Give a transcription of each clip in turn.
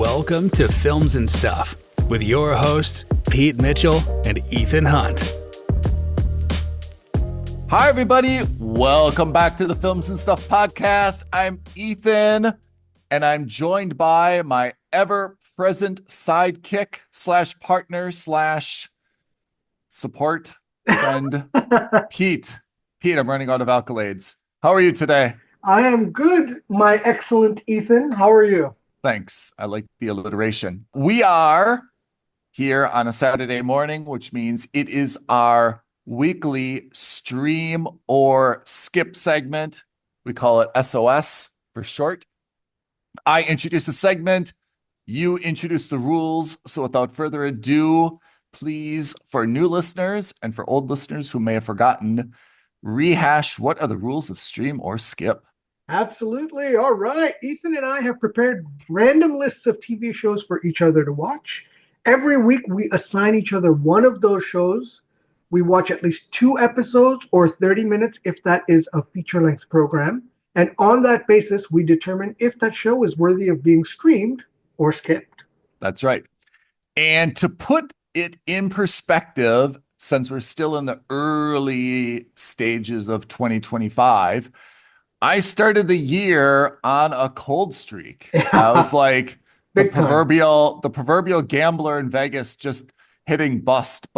Welcome to Films and Stuff with your hosts, Pete Mitchell and Ethan Hunt. Hi, everybody. Welcome back to the Films and Stuff podcast. I'm Ethan, and I'm joined by my ever-present sidekick slash partner slash support friend, Pete. Pete, I'm running out of accolades. How are you today? I am good, my excellent Ethan. How are you? Thanks. I like the alliteration. We are here on a Saturday morning, which means it is our weekly stream or skip segment. We call it SOS for short. I introduce a segment. You introduce the rules. So without further ado, please, for new listeners and for old listeners who may have forgotten, rehash what are the rules of stream or skip. Absolutely. All right. Ethan and I have prepared random lists of TV shows for each other to watch. Every week, we assign each other one of those shows. We watch at least 2 episodes or 30 minutes if that is a feature-length program. And on that basis, we determine if that show is worthy of being streamed or skipped. That's right. And to put it in perspective, since we're still in the early stages of 2025, I started the year on a cold streak. I was like the proverbial gambler in Vegas, just hitting bust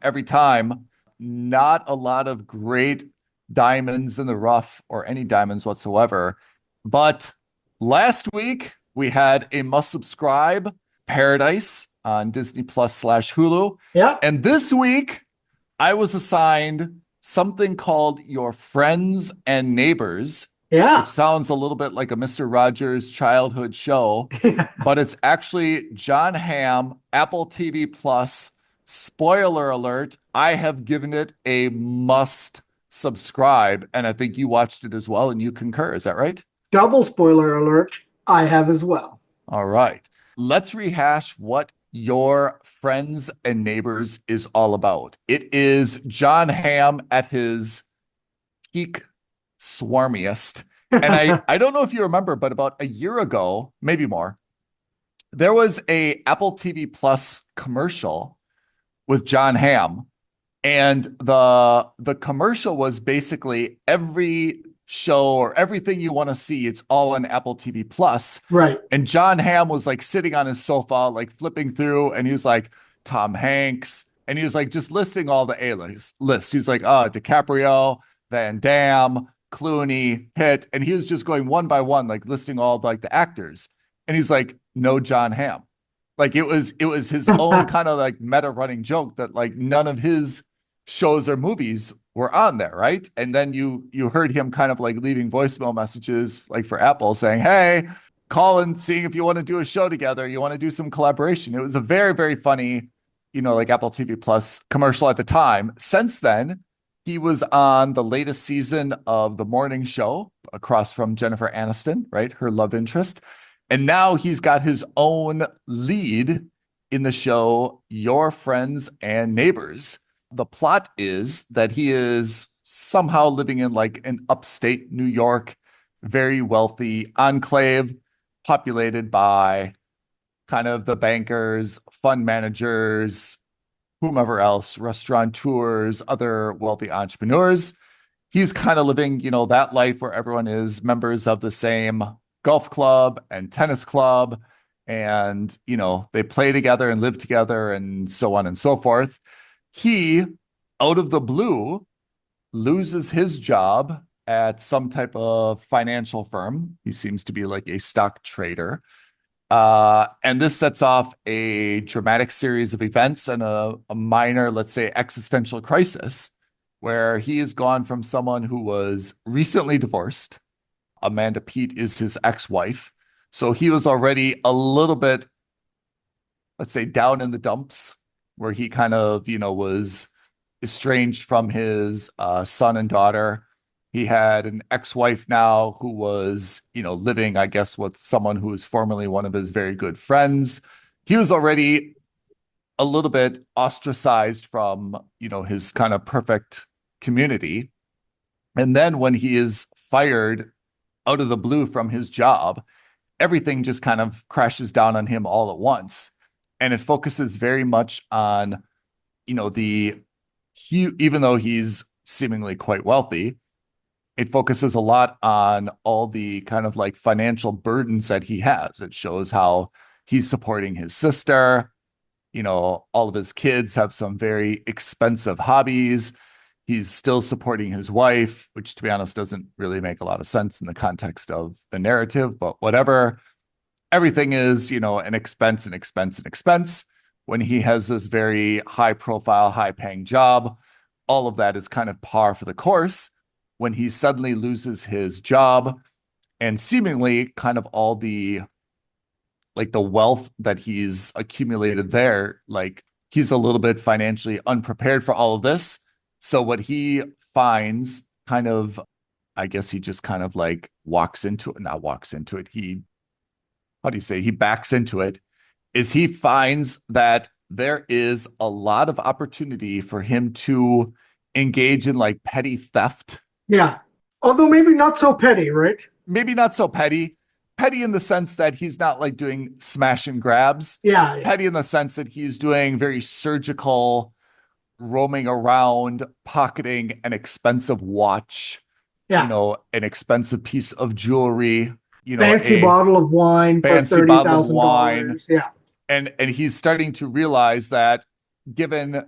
every time. Not a lot of great diamonds in the rough or any diamonds whatsoever. But last week we had a must subscribe, Paradise on Disney Plus / Hulu. Yeah. And this week I was assigned something called Your Friends and Neighbors. Yeah. Which sounds a little bit like a Mr. Rogers childhood show, but it's actually Jon Hamm, Apple TV Plus. Spoiler alert, I have given it a must subscribe, and I think you watched it as well, and you concur. Is that right? Double spoiler alert, I have as well. All right. Let's rehash what Your Friends and Neighbors is all about. It is Jon Hamm at his peak swarmiest. And I don't know if you remember, but about a year ago, maybe more, there was a Apple TV Plus commercial with Jon Hamm. And the commercial was basically every show or everything you want to see, it's all on Apple TV Plus. Right. And Jon Hamm was like sitting on his sofa, like flipping through, and he was like, Tom Hanks. And he was like just listing all the A-list. He's like, DiCaprio, Van Damme, Clooney, Pitt, and he was just going one by one, like listing all like the actors. And he's like, no Jon Hamm. Like it was his own kind of like meta running joke that like none of his shows or movies were on there, right? And then you heard him kind of like leaving voicemail messages like for Apple saying, hey, call and seeing if you want to do a show together, you want to do some collaboration. It was a very, very funny, like Apple TV Plus commercial at the time. Since then, he was on the latest season of The Morning Show across from Jennifer Aniston, right? Her love interest. And now he's got his own lead in the show, Your Friends and Neighbors. The plot is that he is somehow living in like an upstate New York, very wealthy enclave populated by kind of the bankers, fund managers, whomever else, restaurateurs, other wealthy entrepreneurs. He's kind of living, that life where everyone is members of the same golf club and tennis club. And, they play together and live together and so on and so forth. He, out of the blue, loses his job at some type of financial firm. He seems to be like a stock trader. And this sets off a dramatic series of events and a minor, let's say, existential crisis where he has gone from someone who was recently divorced. Amanda Peet is his ex-wife. So he was already a little bit, let's say, down in the dumps where he kind of, was estranged from his son and daughter. He had an ex-wife now who was, living, I guess, with someone who was formerly one of his very good friends. He was already a little bit ostracized from, his kind of perfect community. And then when he is fired out of the blue from his job, everything just kind of crashes down on him all at once. And it focuses very much on, even though he's seemingly quite wealthy, it focuses a lot on all the kind of like financial burdens that he has. It shows how he's supporting his sister. All of his kids have some very expensive hobbies. He's still supporting his wife, which to be honest doesn't really make a lot of sense in the context of the narrative, but whatever. Everything is, an expense, an expense, an expense. When he has this very high profile, high paying job, all of that is kind of par for the course. When he suddenly loses his job and seemingly kind of all the wealth that he's accumulated there, like he's a little bit financially unprepared for all of this. So what he finds kind of, I guess he just kind of like backs into it, is he finds that there is a lot of opportunity for him to engage in like petty theft. Yeah. Although maybe not so petty, right? Maybe not so petty. Petty in the sense that he's not like doing smash and grabs. Yeah. Petty in the sense that he's doing very surgical, roaming around, pocketing an expensive watch, an expensive piece of jewelry, fancy bottle of wine for $30,000. Yeah. And he's starting to realize that given,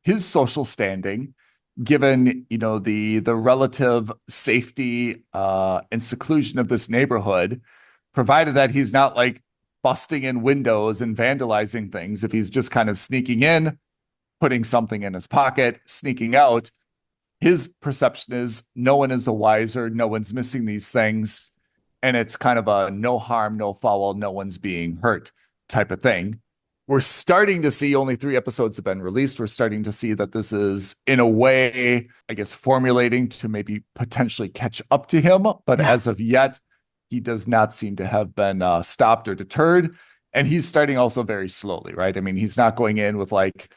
his social standing, given, the relative safety and seclusion of this neighborhood, provided that he's not like busting in windows and vandalizing things, if he's just kind of sneaking in, putting something in his pocket, sneaking out, his perception is no one is the wiser, no one's missing these things. And it's kind of a no harm, no foul, no one's being hurt type of thing. We're starting to see, only 3 episodes have been released. We're starting to see that this is, in a way, I guess, formulating to maybe potentially catch up to him. But as of yet, he does not seem to have been stopped or deterred. And he's starting also very slowly, right? I mean, he's not going in with like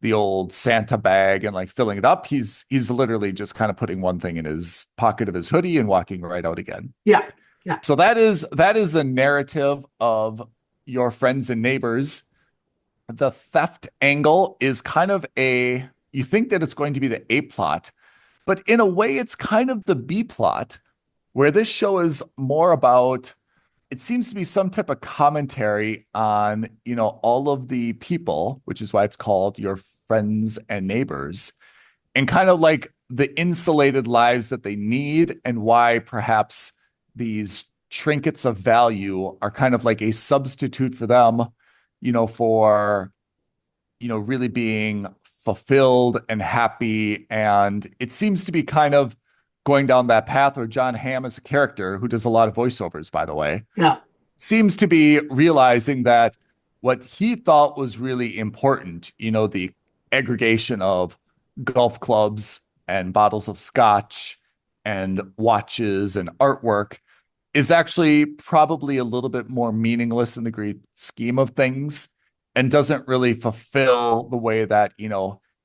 the old Santa bag and like filling it up. He's literally just kind of putting one thing in his pocket of his hoodie and walking right out again. Yeah. Yeah. So that is a narrative of Your Friends and Neighbors. The theft angle is kind of you think that it's going to be the A plot, but in a way it's kind of the B plot, where this show is more about, it seems to be some type of commentary on, all of the people, which is why it's called Your Friends and Neighbors, and kind of like the insulated lives that they need, and why perhaps these trinkets of value are kind of like a substitute for them, for, really being fulfilled and happy. And it seems to be kind of going down that path where John Hamm is a character who does a lot of voiceovers, by the way. Yeah. Seems to be realizing that what he thought was really important, the aggregation of golf clubs and bottles of scotch and watches and artwork, is actually probably a little bit more meaningless in the great scheme of things, and doesn't really fulfill the way that,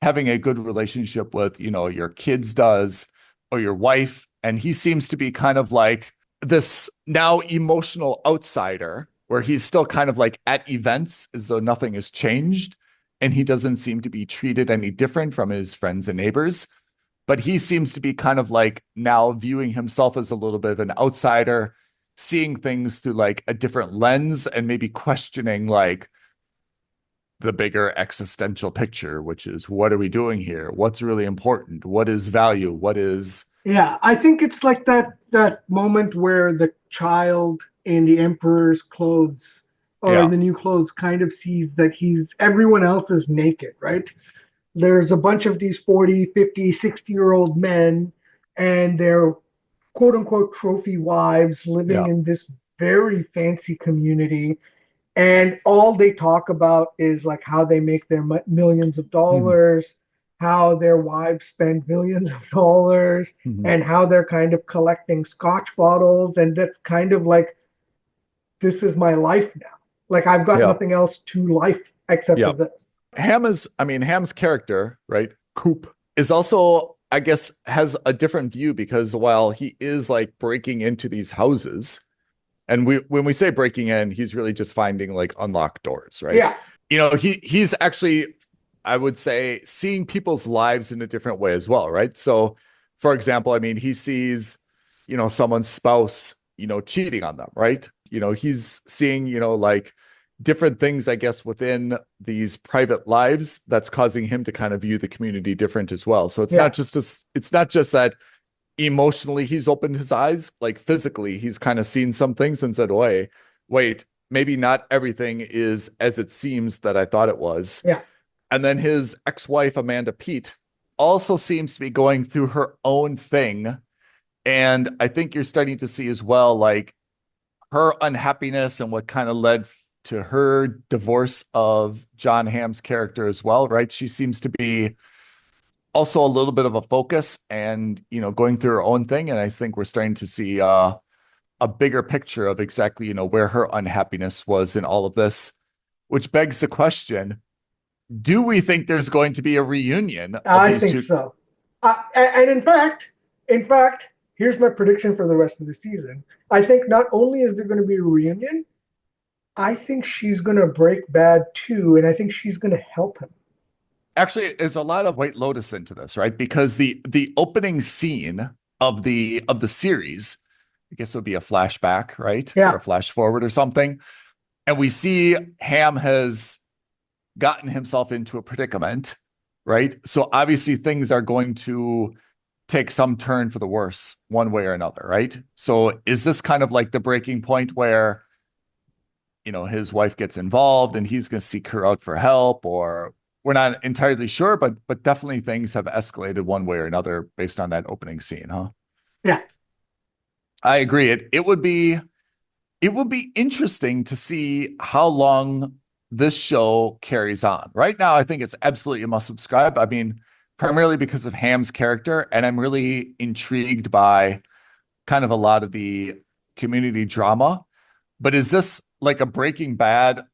having a good relationship with, your kids does, or your wife. And he seems to be kind of like this now emotional outsider, where he's still kind of like at events as though nothing has changed. And he doesn't seem to be treated any different from his friends and neighbors. But he seems to be kind of like now viewing himself as a little bit of an outsider, seeing things through like a different lens, and maybe questioning like the bigger existential picture, which is, what are we doing here? What's really important? What is value? What is... Yeah, I think it's like that moment where the child in the emperor's clothes, or the new clothes, kind of sees that everyone else is naked, right? There's a bunch of these 40, 50, 60-year-old men, and they're quote unquote trophy wives living in this very fancy community. And all they talk about is like how they make their millions of dollars, how their wives spend millions of dollars, and how they're kind of collecting scotch bottles. And that's kind of like, this is my life now. Like, I've got nothing else to life except for this. Ham's character, right, Coop, is also, I guess, has a different view, because while he is like breaking into these houses, And when we say breaking in, he's really just finding like unlocked doors, right? Yeah. He's actually, I would say, seeing people's lives in a different way as well, right? So, for example, I mean, he sees, someone's spouse, cheating on them, right? He's seeing, like different things, I guess, within these private lives that's causing him to kind of view the community different as well. So it's not just that emotionally he's opened his eyes, like physically he's kind of seen some things and said, wait, maybe not everything is as it seems that I thought it was. Yeah. And then his ex-wife, Amanda Peet, also seems to be going through her own thing. And I think you're starting to see as well, like her unhappiness and what kind of led to her divorce of John Hamm's character as well, right? She seems to be also a little bit of a focus and, going through her own thing. And I think we're starting to see a bigger picture of exactly, where her unhappiness was in all of this, which begs the question, do we think there's going to be a reunion of I these think two? so. And in fact, here's my prediction for the rest of the season. I think not only is there going to be a reunion, I think she's going to break bad too, and I think she's going to help him. Actually, there's a lot of White Lotus into this, right? Because the opening scene of the series, I guess it would be a flashback, right? Yeah. Or a flash forward or something. And we see Ham has gotten himself into a predicament, right? So obviously things are going to take some turn for the worse one way or another, right? So is this kind of like the breaking point where, his wife gets involved and he's going to seek her out for help, or we're not entirely sure, but definitely things have escalated one way or another based on that opening scene, huh? Yeah. I agree. It would be interesting to see how long this show carries on. Right now, I think it's absolutely a must subscribe. I mean, primarily because of Ham's character, and I'm really intrigued by kind of a lot of the community drama. But is this like a Breaking Bad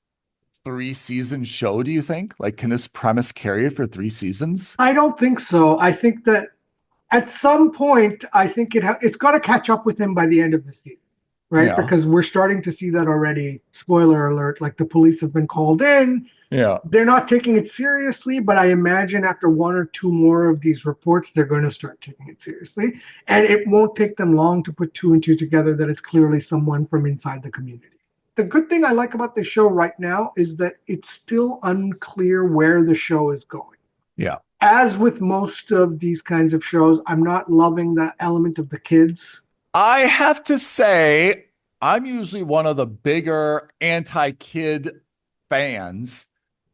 3-season show, do you think? Like, can this premise carry it for 3 seasons? I don't think so. I think that at some point, I think it's got to catch up with him by the end of the season, right? Yeah. Because we're starting to see that already. Spoiler alert, like the police have been called in. Yeah. They're not taking it seriously, but I imagine after 1 or 2 more of these reports, they're going to start taking it seriously. And it won't take them long to put 2 and 2 together that it's clearly someone from inside the community. The good thing I like about the show right now is that it's still unclear where the show is going. Yeah. As with most of these kinds of shows, I'm not loving the element of the kids. I have to say, I'm usually one of the bigger anti-kid fans.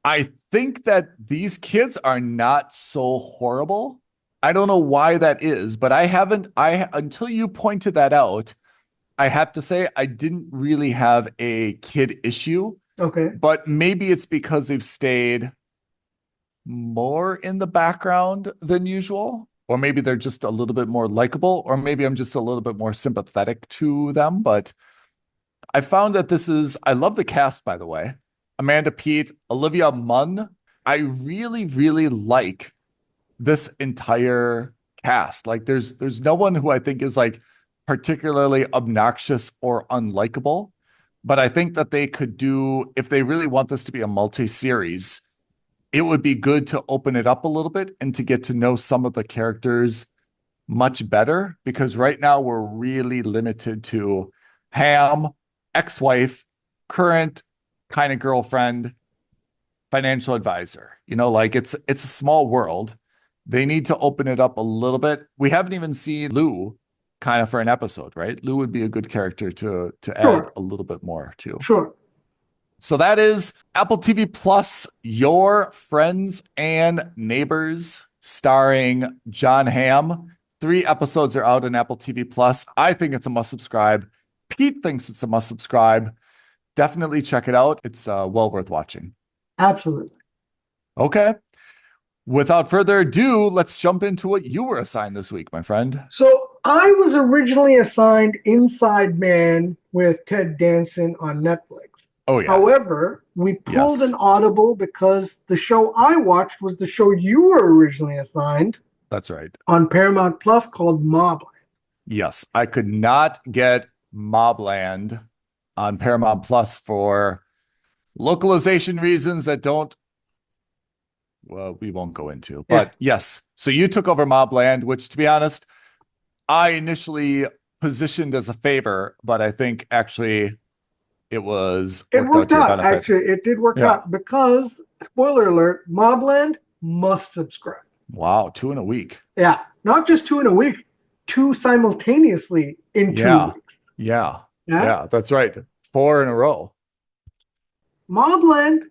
I think that these kids are not so horrible. I don't know why that is, but until you pointed that out, I have to say I didn't really have a kid issue. Okay. But maybe it's because they've stayed more in the background than usual, or maybe they're just a little bit more likable, or maybe I'm just a little bit more sympathetic to them. But I found that I love the cast, by the way. Amanda Peet, Olivia Munn. I really, really like this entire cast. Like there's no one who I think is like particularly obnoxious or unlikable, but I think that they could do, if they really want this to be a multi-series, it would be good to open it up a little bit and to get to know some of the characters much better, because right now we're really limited to Ham, ex-wife, current kind of girlfriend, financial advisor. Like it's a small world. They need to open it up a little bit. We haven't even seen Lou kind of for an episode, right? Lou would be a good character to add a little bit more to. Sure. So that is Apple TV Plus, Your Friends and Neighbors, starring John Hamm. 3 episodes are out on Apple TV Plus. I think it's a must subscribe. Pete thinks it's a must subscribe. Definitely check it out. It's well worth watching. Absolutely. Okay. Without further ado, let's jump into what you were assigned this week, my friend. So I was originally assigned Inside Man with Ted Danson on Netflix. Oh, yeah. However, we pulled Yes. an audible because the show I watched was the show you were originally assigned That's right. on Paramount Plus called MobLand. Yes. I could not get MobLand on Paramount Plus for localization reasons that we won't go into. But yes, so you took over MobLand, which, to be honest, I initially positioned as a favor, but I think actually it worked out to your benefit. Actually, it did work out because, spoiler alert, MobLand must subscribe. Wow, 2 in a week. Yeah, not just 2 in a week, 2 simultaneously in 2 weeks. Yeah, that's right. 4 in a row. MobLand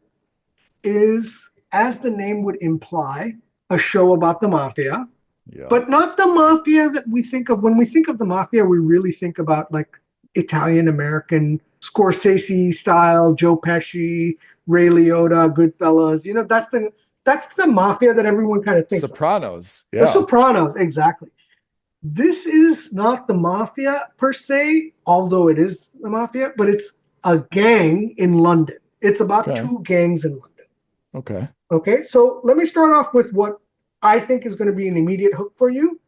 is, as the name would imply, a show about the mafia. Yeah. But not the mafia that we think of. When we think of the mafia, we really think about like Italian-American, Scorsese style, Joe Pesci, Ray Liotta, Goodfellas. You know, that's the mafia that everyone kind of thinks Sopranos. of. The Sopranos, exactly. This is not the mafia per se, although it is the mafia, but it's a gang in London. It's about 2 gangs in London. Okay, so let me start off with what I think is going to be an immediate hook for you,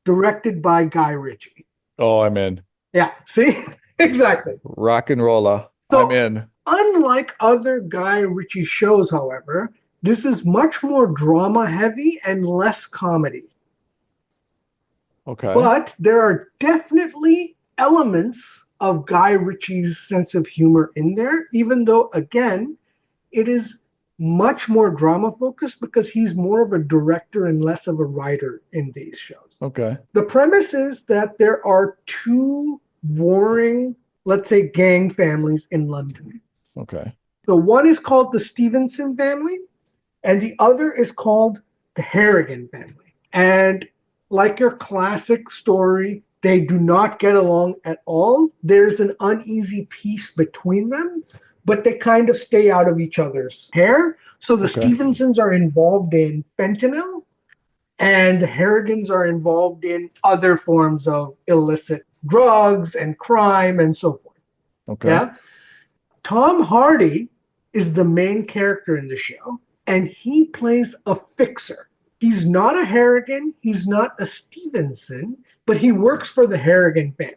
directed by Guy Ritchie. Oh, I'm in. Yeah, see? Exactly. Rock and rolla. So, I'm in. Unlike other Guy Ritchie shows, however, this is much more drama heavy and less comedy. Okay. But there are definitely elements of Guy Ritchie's sense of humor in there, even though, again, it is much more drama focused because he's more of a director and less of a writer in these shows. Okay. The premise is that there are 2 warring, let's say, gang families in London. Okay. So one is called the Stevenson family, and the other is called the Harrigan family. And like your classic story, they do not get along at all. There's an uneasy peace between them, but they kind of stay out of each other's hair. So the Stevensons are involved in fentanyl, and the Harrigans are involved in other forms of illicit drugs and crime and so forth. Okay. Yeah. Tom Hardy is the main character in the show, and he plays a fixer. He's not a Harrigan, he's not a Stevenson, but he works for the Harrigan family.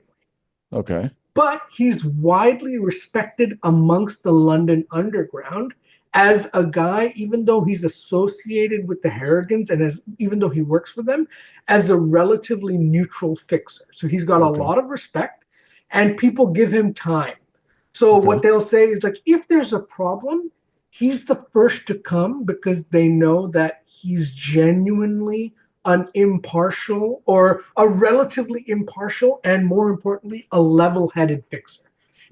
Okay. But he's widely respected amongst the London underground as a guy, even though he's associated with the Harrigans and even though he works for them, as a relatively neutral fixer. So he's got a lot of respect, and people give him time. So what they'll say is, like, if there's a problem, he's the first to come because they know that he's genuinely an impartial, or a relatively impartial, and more importantly, a level-headed fixer.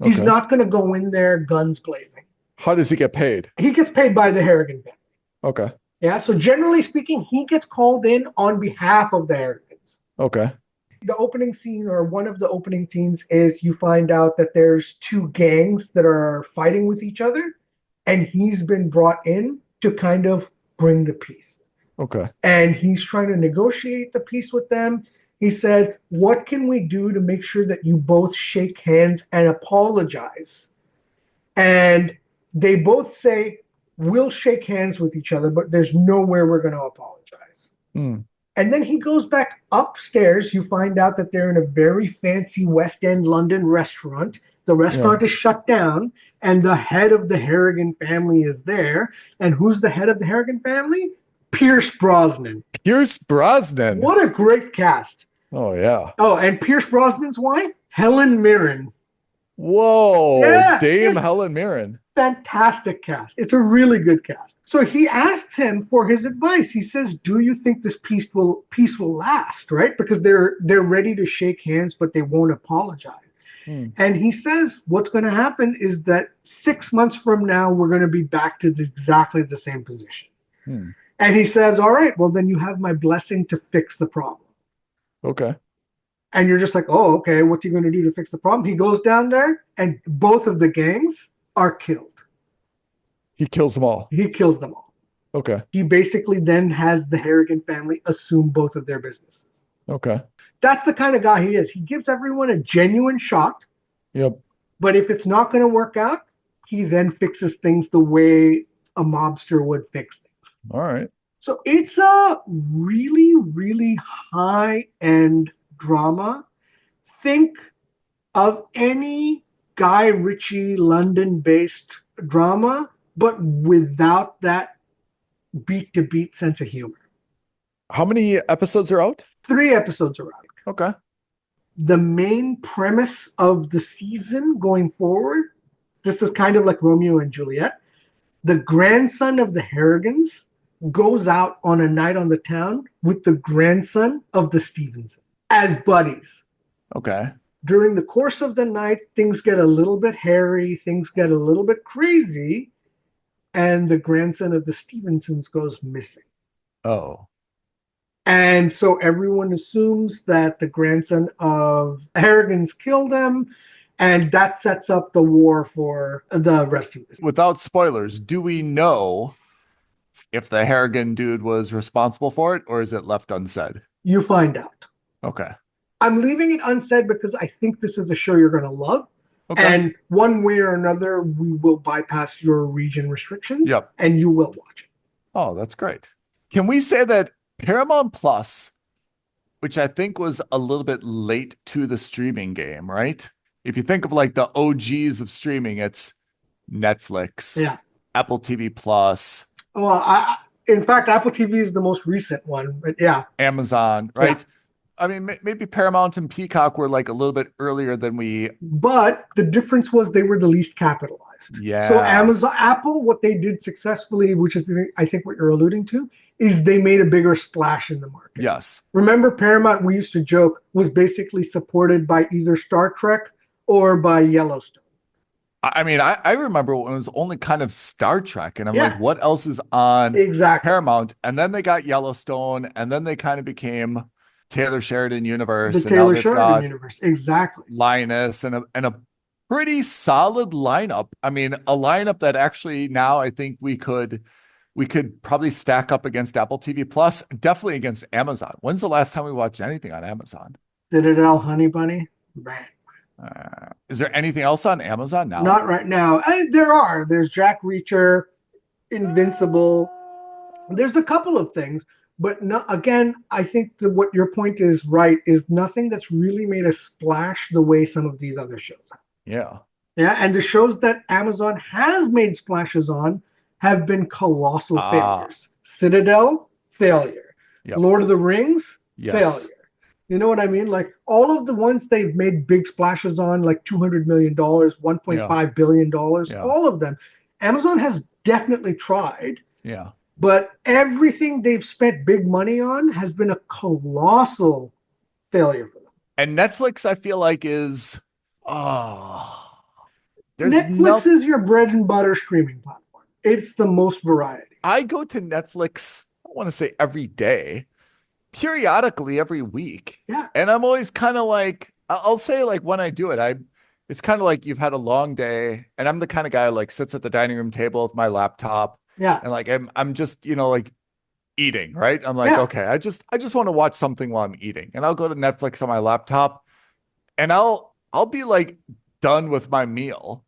He's not going to go in there guns blazing. How does he get paid? He gets paid by the Harrigan family. Okay. Yeah, so generally speaking, he gets called in on behalf of the Harrigans. Okay. The opening scene, or one of the opening scenes, is you find out that there's 2 gangs that are fighting with each other, and he's been brought in to kind of bring the peace. Okay. And he's trying to negotiate the peace with them. He said, what can we do to make sure that you both shake hands and apologize? And they both say, we'll shake hands with each other, but there's nowhere we're going to apologize. And then he goes back upstairs. You find out that they're in a very fancy West End London restaurant. The restaurant is shut down, and the head of the Harrigan family is there. And who's the head of the Harrigan family? Pierce Brosnan. Pierce Brosnan. What a great cast. Oh, yeah. Oh, and Pierce Brosnan's wife? Helen Mirren. Whoa. Yeah, Dame Helen Mirren. Fantastic cast. It's a really good cast. So he asks him for his advice. He says, do you think this peace will last, right? Because they're ready to shake hands, but they won't apologize. And he says, what's going to happen is that 6 months from now, we're going to be back to exactly the same position. And he says, all right, well, then you have my blessing to fix the problem. Okay. And you're just like, oh, okay, what's he going to do to fix the problem? He goes down there, and both of the gangs are killed. He kills them all. He kills them all. Okay. He basically then has the Harrigan family assume both of their businesses. Okay. That's the kind of guy he is. He gives everyone a genuine shot. Yep. But if it's not going to work out, he then fixes things the way a mobster would fix things. All right. So it's a really, really high-end drama. Think of any Guy Ritchie London-based drama, but without that beat-to-beat sense of humor. How many episodes are out? 3 episodes are out. Okay. The main premise of the season going forward, this is kind of like Romeo and Juliet. The grandson of the Harrigans goes out on a night on the town with the grandson of the Stevensons as buddies. Okay. During the course of the night, things get a little bit hairy, things get a little bit crazy, and the grandson of the Stevensons goes missing. Oh. And so everyone assumes that the grandson of Harrigans killed him, and that sets up the war for the rest of this. Without spoilers, do we know if the Harrigan dude was responsible for it, or is it left unsaid? You find out. Okay. I'm leaving it unsaid because I think this is a show you're going to love. Okay. And one way or another, we will bypass your region restrictions. Yep. And you will watch it. Oh, that's great. Can we say that Paramount Plus, which I think was a little bit late to the streaming game, right? If you think of like the OGs of streaming, it's Netflix, Yeah. Apple TV Plus. Well, in fact, Apple TV is the most recent one, but yeah. Amazon, right? Yeah. I mean, maybe Paramount and Peacock were like a little bit earlier than we. But the difference was they were the least capitalized. Yeah. So Apple, what they did successfully, which is I think what you're alluding to, is they made a bigger splash in the market. Yes. Remember, Paramount, we used to joke, was basically supported by either Star Trek or by Yellowstone. I mean, I remember when it was only kind of Star Trek, and I'm Yeah. like, what else is on Exactly. Paramount? And then they got Yellowstone, and then they kind of became Taylor Sheridan Universe. The and now Taylor they've Sheridan got universe. Exactly. Linus and a pretty solid lineup. I mean, a lineup that actually now I think we could probably stack up against Apple TV Plus, definitely against Amazon. When's the last time we watched anything on Amazon? Citadel, Honey Bunny. Bang. Is there anything else on Amazon now? Not right now. There's Jack Reacher, Invincible. There's a couple of things, but no, again, I think that what your point is right is nothing that's really made a splash the way some of these other shows have. Yeah. Yeah, and the shows that Amazon has made splashes on have been colossal failures. Citadel, failure. Yep. Lord of the Rings, Yes. failure. You know what I mean? Like all of the ones they've made big splashes on, like $200 million, $1.5 billion, Yeah. all of them. Amazon has definitely tried, Yeah. but everything they've spent big money on has been a colossal failure for them. And Netflix, I feel like is, there's Netflix is your bread and butter streaming platform. It's the most variety. I go to Netflix, I want to say every day, periodically every week. Yeah. And I'm always kind of like, I'll say like when I do it, it's kind of like you've had a long day and I'm the kind of guy who like sits at the dining room table with my laptop. Yeah. And like, I'm just, like eating, right? I'm like, Yeah. okay, I just want to watch something while I'm eating, and I'll go to Netflix on my laptop and I'll be like done with my meal.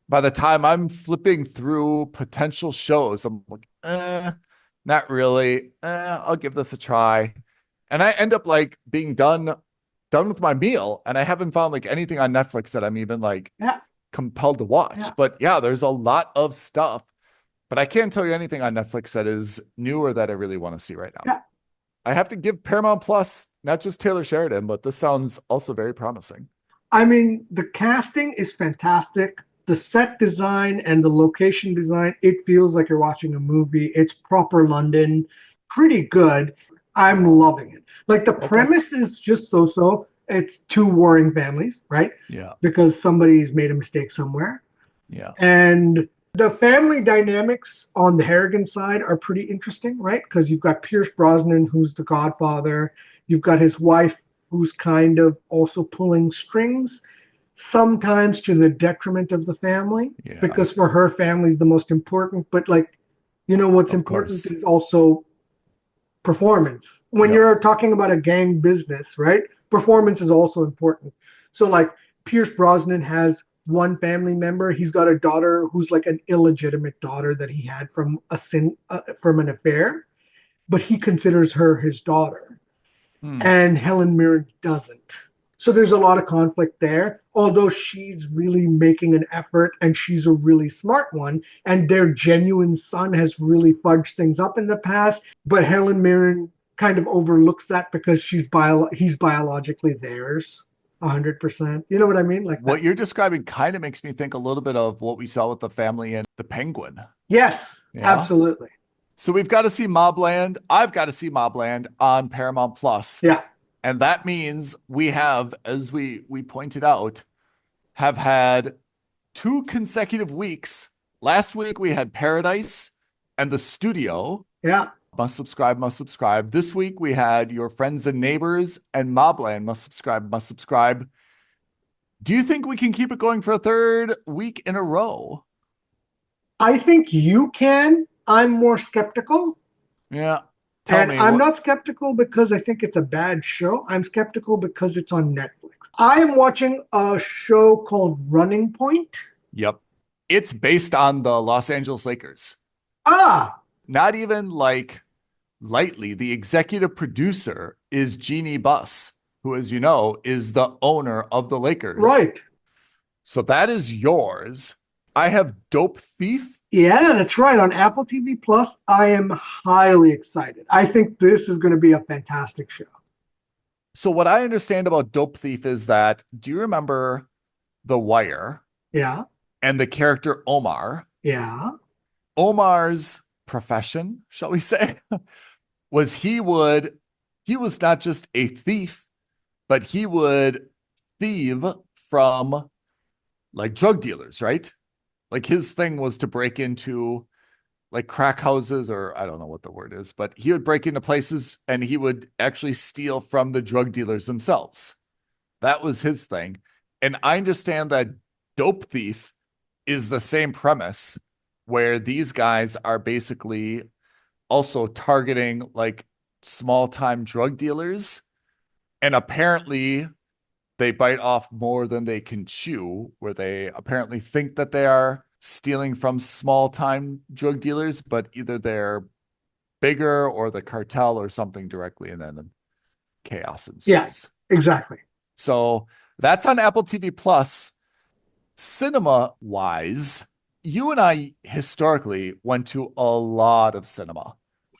By the time I'm flipping through potential shows, I'm like, not really. I'll give this a try. And I end up like being done with my meal, and I haven't found like anything on Netflix that I'm even like compelled to watch. Yeah. But yeah, there's a lot of stuff. But I can't tell you anything on Netflix that is new or that I really want to see right now. Yeah. I have to give Paramount Plus, not just Taylor Sheridan, but this sounds also very promising. I mean, the casting is fantastic. The set design and the location design, it feels like you're watching a movie. It's proper London, pretty good. I'm loving it. Like the premise is just so. It's 2 warring families, right? Yeah. Because somebody's made a mistake somewhere. Yeah. And the family dynamics on the Harrigan side are pretty interesting, right? Because you've got Pierce Brosnan, who's the godfather. You've got his wife, who's kind of also pulling strings, sometimes to the detriment of the family, because for her, family's the most important. But like, what's important is also performance. When you're talking about a gang business, right? Performance is also important. So like Pierce Brosnan has one family member. He's got a daughter who's like an illegitimate daughter that he had from from an affair, but he considers her his daughter. And Helen Mirren doesn't. So there's a lot of conflict there, although she's really making an effort and she's a really smart one. And their genuine son has really fudged things up in the past. But Helen Mirren kind of overlooks that because he's biologically theirs 100%. You know what I mean? Like What that. you're describing kind of makes me think a little bit of what we saw with the family in The Penguin. Yes, Yeah. absolutely. So we've got to see MobLand. I've got to see MobLand on Paramount Plus. Yeah. And that means we have, as we pointed out, have had 2 consecutive weeks. Last week we had Paradise and The Studio. Yeah. Must subscribe, must subscribe. This week we had Your Friends and Neighbors and MobLand. Must subscribe, must subscribe. Do you think we can keep it going for a 3rd week in a row? I think you can. I'm more skeptical. Yeah. I'm not skeptical because I think it's a bad show. I'm skeptical because it's on Netflix. I am watching a show called Running Point. Yep. It's based on the Los Angeles Lakers. Ah, Not even like lightly. The executive producer is Jeannie Buss, who, as you know, is the owner of the Lakers. right. So that is yours. I have Dope Thief. Yeah, that's right. On Apple TV Plus, I am highly excited. I think this is going to be a fantastic show. So what I understand about Dope Thief is that, do you remember The Wire Yeah, and the character Omar? yeah. Omar's profession, shall we say, was he was not just a thief, but he would thieve from like drug dealers, right? Like his thing was to break into like crack houses, or I don't know what the word is, but he would break into places and he would actually steal from the drug dealers themselves. That was his thing. And I understand that Dope Thief is the same premise, where these guys are basically also targeting like small time drug dealers. And apparently they bite off more than they can chew, where they apparently think that they are stealing from small time drug dealers, but either they're bigger or the cartel or something directly, and then chaos ensues. Yes, exactly. So that's on Apple TV Plus. Cinema wise, you and I historically went to a lot of cinema.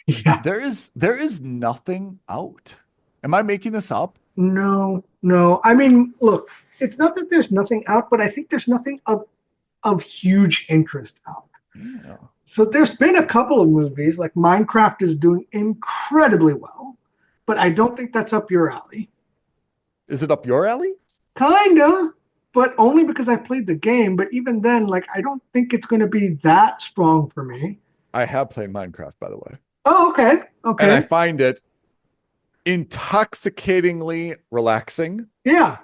Yeah. There is nothing out. Am I making this up? No. I mean, look, it's not that there's nothing out, but I think there's nothing of huge interest out. Yeah. So there's been a couple of movies, like Minecraft is doing incredibly well, but I don't think that's up your alley. Is it up your alley? Kinda, but only because I played the game. But even then, like, I don't think it's going to be that strong for me. I have played Minecraft, by the way. Oh, okay. And I find it intoxicatingly relaxing. Yeah.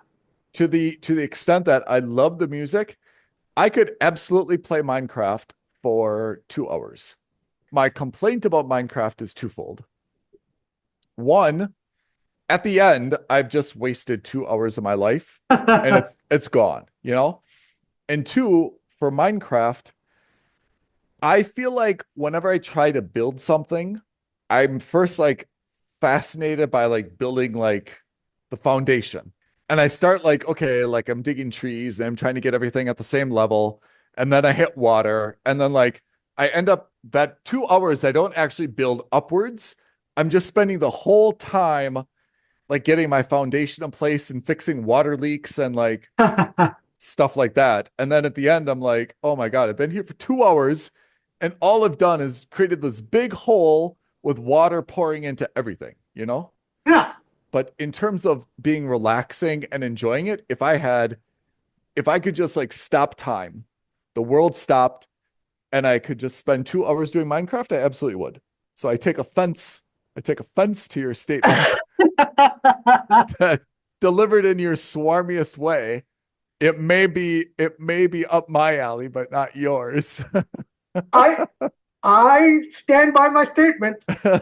To the extent that I love the music. I could absolutely play Minecraft for 2 hours. My complaint about Minecraft is twofold. One, at the end, I've just wasted 2 hours of my life and it's gone, you know? And 2, for Minecraft, I feel like whenever I try to build something, I'm first like fascinated by like building like the foundation. And I start like, okay, like I'm digging trees and I'm trying to get everything at the same level. And then I hit water. And then like I end up that 2 hours, I don't actually build upwards. I'm just spending the whole time like getting my foundation in place and fixing water leaks and like stuff like that. And then at the end, I'm like, oh my God, I've been here for 2 hours and all I've done is created this big hole with water pouring into everything, you know? Yeah. But in terms of being relaxing and enjoying it, if I could just like stop time, the world stopped, and I could just spend 2 hours doing Minecraft, I absolutely would. So I take offense to your statement that delivered in your swarmiest way. It may be up my alley, but not yours. I stand by my statement. So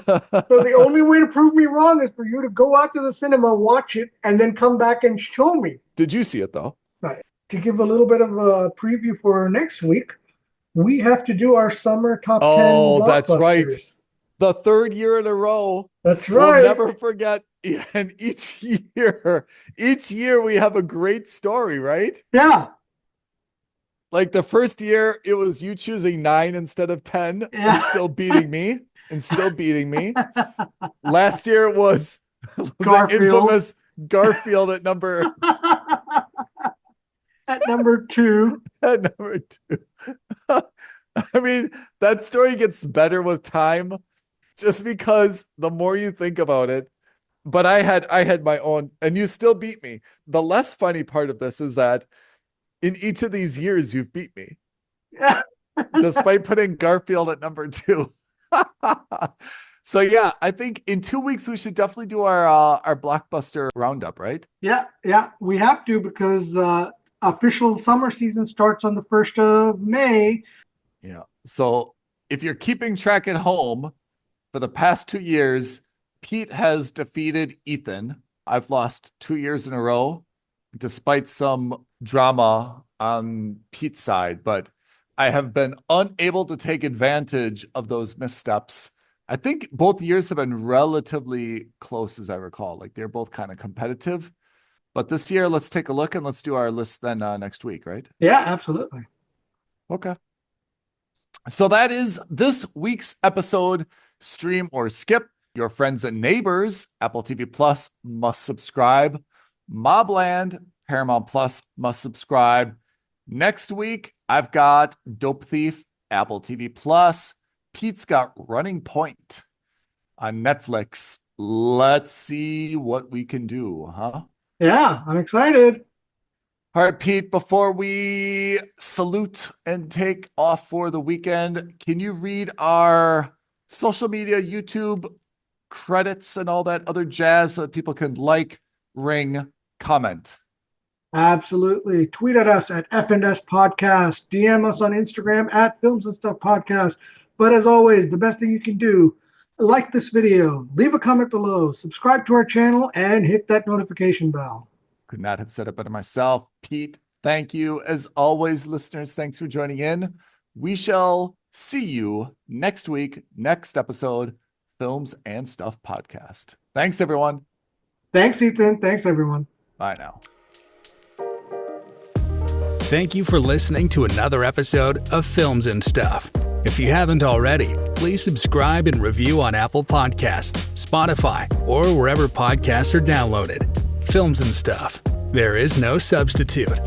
the only way to prove me wrong is for you to go out to the cinema, watch it, and then come back and show me. Did you see it though? Right. To give a little bit of a preview for next week, we have to do our summer top 10 blockbusters. That's right. The 3rd year in a row. That's right. We'll never forget And each year we have a great story, right? Yeah. Like the first year, it was you choosing 9 instead of 10 Yeah. and still beating me. Last year it was the Garfield. infamous Garfield at number At number 2. at number 2. I mean, that story gets better with time just because the more you think about it. But I had my own, and you still beat me. The less funny part of this is that in each of these years, you've beat me, despite putting Garfield at number 2. So yeah, I think in 2 weeks we should definitely do our blockbuster roundup, right? Yeah, we have to, because official summer season starts on the 1st of May. Yeah. So if you're keeping track at home, for the past 2 years, Pete has defeated Ethan. I've lost 2 years in a row, despite some drama on Pete's side, but I have been unable to take advantage of those missteps. I think both years have been relatively close, as I recall. Like they're both kind of competitive. But this year, let's take a look and let's do our list then next week, right? Yeah, absolutely. Okay. So that is this week's episode. Stream or skip. Your friends and neighbors, Apple TV Plus, must subscribe. MobLand, Paramount Plus, must subscribe. Next week, I've got Dope Thief, Apple TV Plus. Pete's got Running Point on Netflix. Let's see what we can do, huh? Yeah, I'm excited. All right, Pete, before we salute and take off for the weekend, can you read our social media, YouTube credits and all that other jazz so that people can like, ring, comment? Absolutely. Tweet at us at FNS Podcast. DM us on Instagram at Films and Stuff Podcast. But as always, the best thing you can do, like this video, leave a comment below, subscribe to our channel, and hit that notification bell. Could not have said it better myself. Pete, thank you. As always, listeners, thanks for joining in. We shall see you next week, next episode, Films and Stuff Podcast. Thanks, everyone. Thanks, Ethan. Thanks, everyone. Bye now. Thank you for listening to another episode of Films and Stuff. If you haven't already, please subscribe and review on Apple Podcasts, Spotify, or wherever podcasts are downloaded. Films and Stuff. There is no substitute.